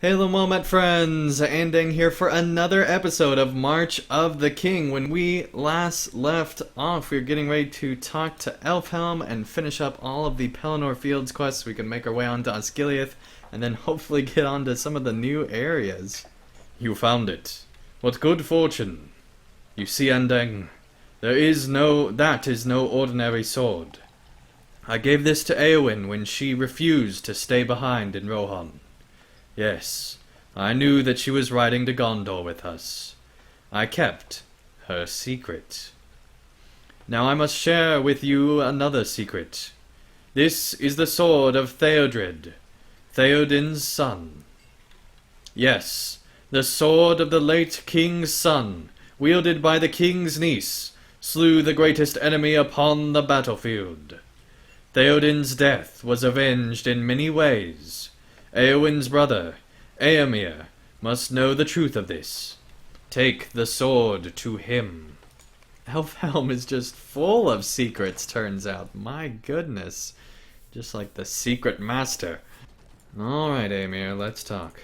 Hello Moment friends, Andang here for another episode of March of the King. When we last left off, we were getting ready to talk to Elfhelm and finish up all of the Pelennor Fields quests so we can make our way on to Osgiliath and then hopefully get on to some of the new areas. You found it. What good fortune. You see, Andang, that is no ordinary sword. I gave this to Eowyn when she refused to stay behind in Rohan. Yes, I knew that she was riding to Gondor with us. I kept her secret. Now I must share with you another secret. This is the sword of Theodred, Theoden's son. Yes, the sword of the late king's son, wielded by the king's niece, slew the greatest enemy upon the battlefield. Theoden's death was avenged in many ways. Eowyn's brother, Eomer, must know the truth of this. Take the sword to him. Elfhelm is just full of secrets, turns out. My goodness. Just like the secret master. Alright, Eomer, let's talk.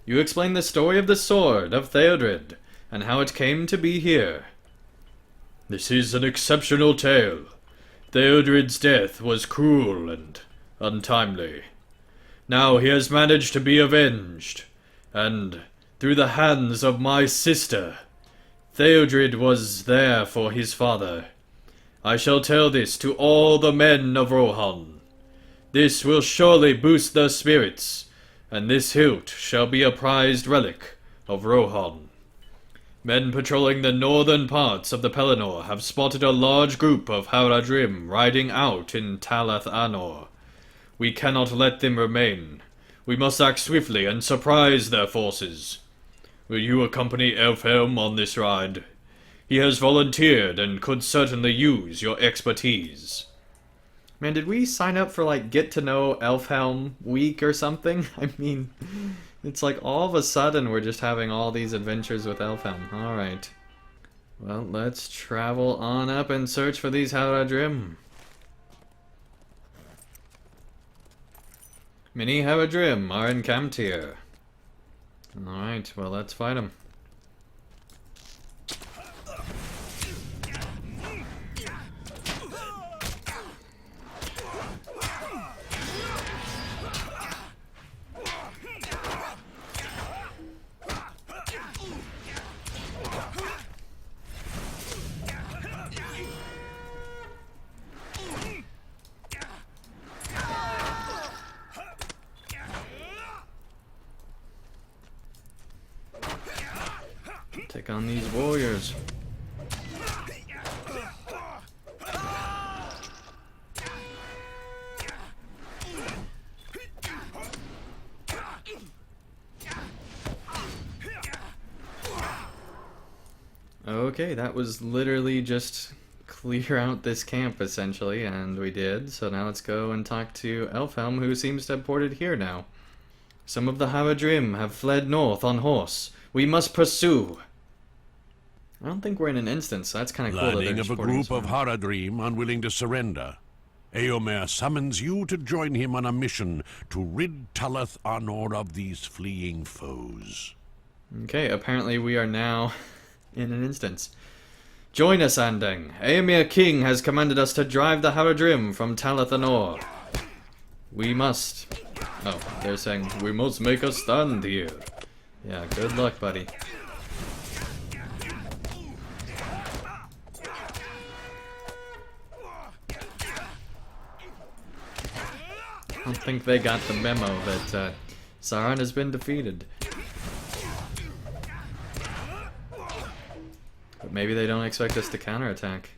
You explain the story of the sword of Theodred, and how it came to be here. This is an exceptional tale. Theodred's death was cruel and untimely. Now he has managed to be avenged, and through the hands of my sister. Theodred was there for his father. I shall tell this to all the men of Rohan. This will surely boost their spirits, and this hilt shall be a prized relic of Rohan. Men patrolling the northern parts of the Pelennor have spotted a large group of Haradrim riding out in Talath Anor. We cannot let them remain. We must act swiftly and surprise their forces. Will you accompany Elfhelm on this ride? He has volunteered and could certainly use your expertise. Man, did we sign up for, like, Get to Know Elfhelm Week or something? I mean, it's like all of a sudden we're just having all these adventures with Elfhelm. Alright. Well, let's travel on up and search for these Haradrim. Many Haradrim are encamped here. Alright, well, let's fight them. Take on these warriors. Okay, that was literally just clear out this camp, essentially, and we did. So now let's go and talk to Elfhelm, who seems to have ported here now. Some of the Haradrim have fled north on horse. We must pursue. I don't think we're in an instance, so that's kind of cool. Learning of a group of Haradrim unwilling to surrender. Eomer summons you to join him on a mission to rid Talath Anor of these fleeing foes. Okay, apparently we are now in an instance. Join us, Andang. Eomer King has commanded us to drive the Haradrim from Talath Anor. We must... Oh, they're saying, we must make a stand here. Yeah, good luck, buddy. I don't think they got the memo that Sauron has been defeated. But maybe they don't expect us to counterattack.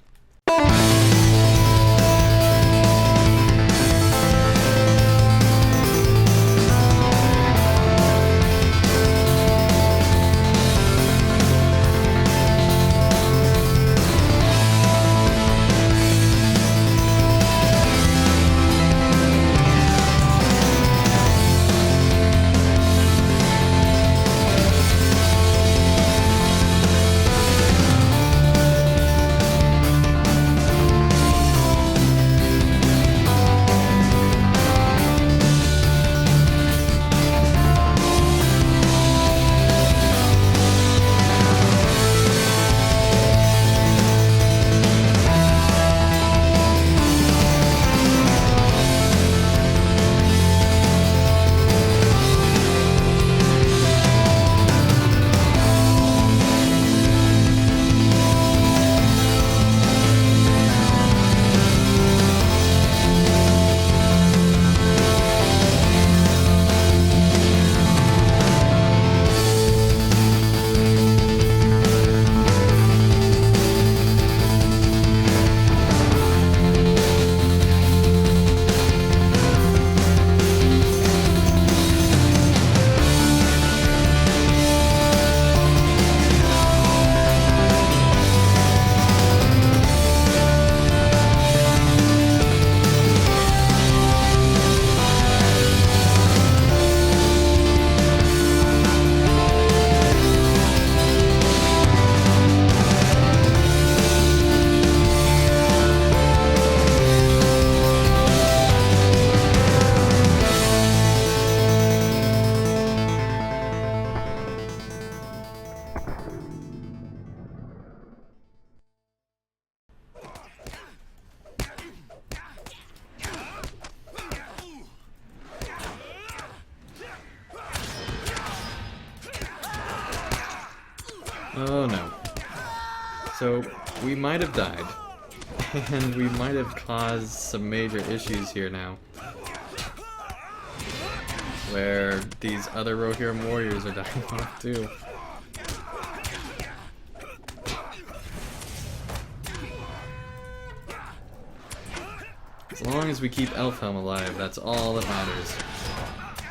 Oh no. So, we might have died. And we might have caused some major issues here now. Where these other Rohirrim warriors are dying off too. As long as we keep Elfhelm alive, that's all that matters.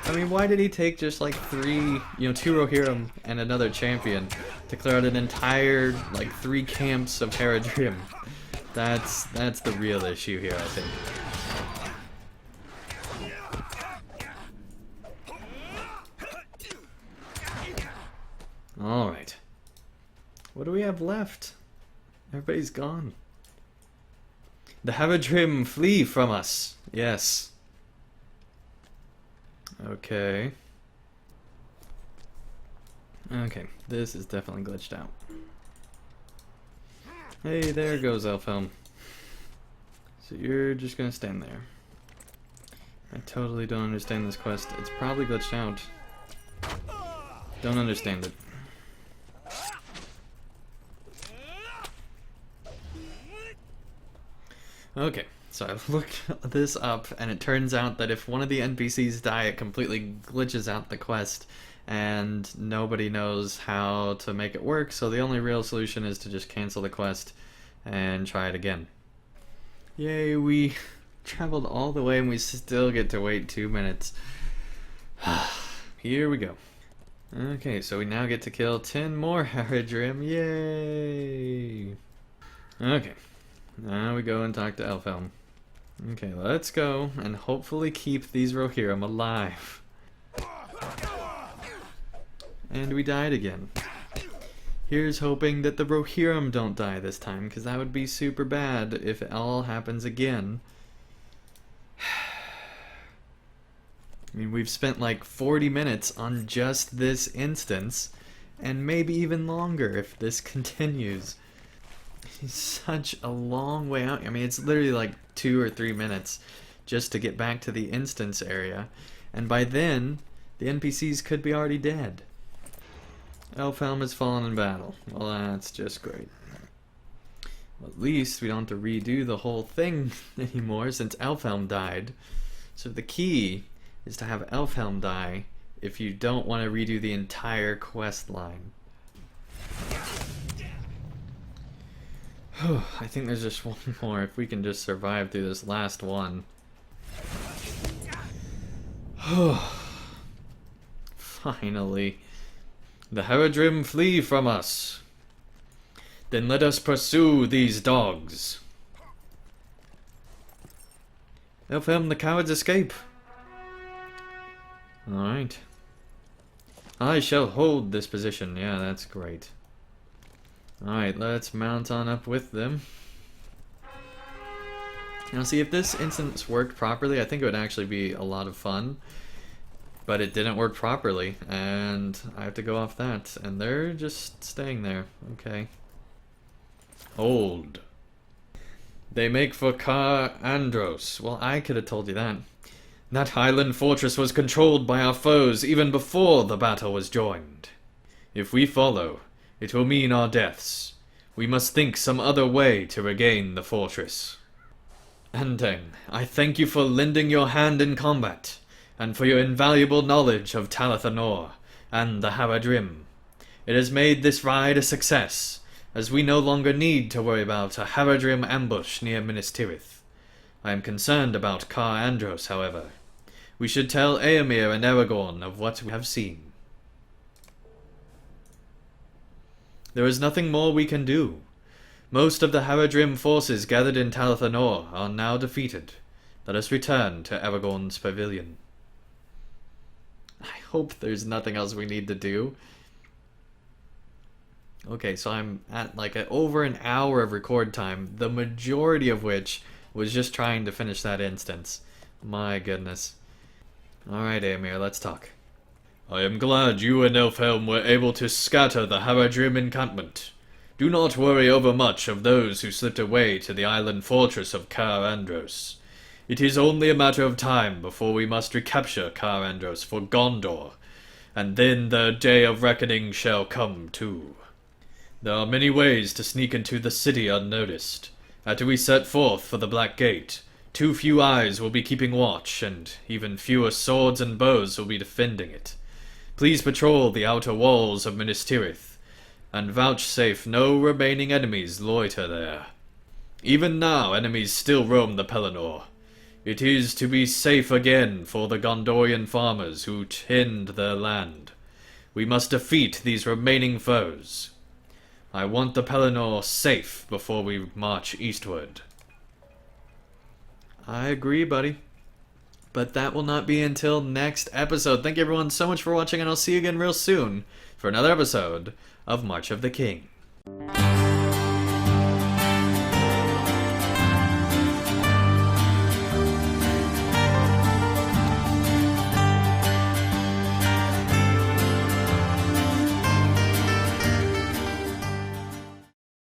I mean, why did he take just like two Rohirrim and another champion to clear out an entire, like, 3 camps of Haradrim? That's the real issue here, I think. Alright. What do we have left? Everybody's gone. The Haradrim flee from us. Yes. Okay. Okay, this is definitely glitched out. Hey, there goes Elfhelm. So you're just gonna stand there. I totally don't understand this quest. It's probably glitched out. Don't understand it. Okay, so I've looked this up, and it turns out that if one of the NPCs die, it completely glitches out the quest, and nobody knows how to make it work, so the only real solution is to just cancel the quest and try it again. Yay, we traveled all the way and we still get to wait 2 minutes. Here we go. Okay, so we now get to kill 10 more Haradrim. Yay! Okay. Now we go and talk to Elfhelm. Okay, let's go and hopefully keep these Rohirrim alive. And we died again. Here's hoping that the Rohirrim don't die this time, because that would be super bad if it all happens again. I mean, we've spent like 40 minutes on just this instance, and maybe even longer if this continues. It's such a long way out. I mean, it's literally like 2 or 3 minutes just to get back to the instance area, and by then, the NPCs could be already dead. Elfhelm has fallen in battle. Well, that's just great. Well, at least we don't have to redo the whole thing anymore since Elfhelm died. So the key is to have Elfhelm die if you don't want to redo the entire quest line. I think there's just one more. If we can just survive through this last one. Finally. The Haradrim flee from us. Then let us pursue these dogs. Elfhelm, the cowards escape. Alright. I shall hold this position. Yeah, that's great. Alright, let's mount on up with them. Now see, if this instance worked properly, I think it would actually be a lot of fun. But it didn't work properly, and I have to go off that. And they're just staying there. Okay. Hold. They make for Car Andros. Well, I could have told you that. That Highland fortress was controlled by our foes even before the battle was joined. If we follow, it will mean our deaths. We must think some other way to regain the fortress. Andeng, I thank you for lending your hand in combat, and for your invaluable knowledge of Talath Anor and the Haradrim. It has made this ride a success, as we no longer need to worry about a Haradrim ambush near Minas Tirith. I am concerned about Car Andros, however. We should tell Eomer and Aragorn of what we have seen. There is nothing more we can do. Most of the Haradrim forces gathered in Talath Anor are now defeated. Let us return to Aragorn's pavilion. I hope there's nothing else we need to do. Okay, so I'm at like over an hour of record time, the majority of which was just trying to finish that instance. My goodness. Alright, Eomer, let's talk. I am glad you and Elfhelm were able to scatter the Haradrim encampment. Do not worry overmuch of those who slipped away to the island fortress of Car Andros. It is only a matter of time before we must recapture Car Andros for Gondor, and then the day of reckoning shall come too. There are many ways to sneak into the city unnoticed. After we set forth for the Black Gate, too few eyes will be keeping watch, and even fewer swords and bows will be defending it. Please patrol the outer walls of Minas Tirith, and vouchsafe no remaining enemies loiter there. Even now enemies still roam the Pelennor. It is to be safe again for the Gondorian farmers who tend their land. We must defeat these remaining foes. I want the Pelennor safe before we march eastward. I agree, buddy. But that will not be until next episode. Thank you everyone so much for watching, and I'll see you again real soon for another episode of March of the King.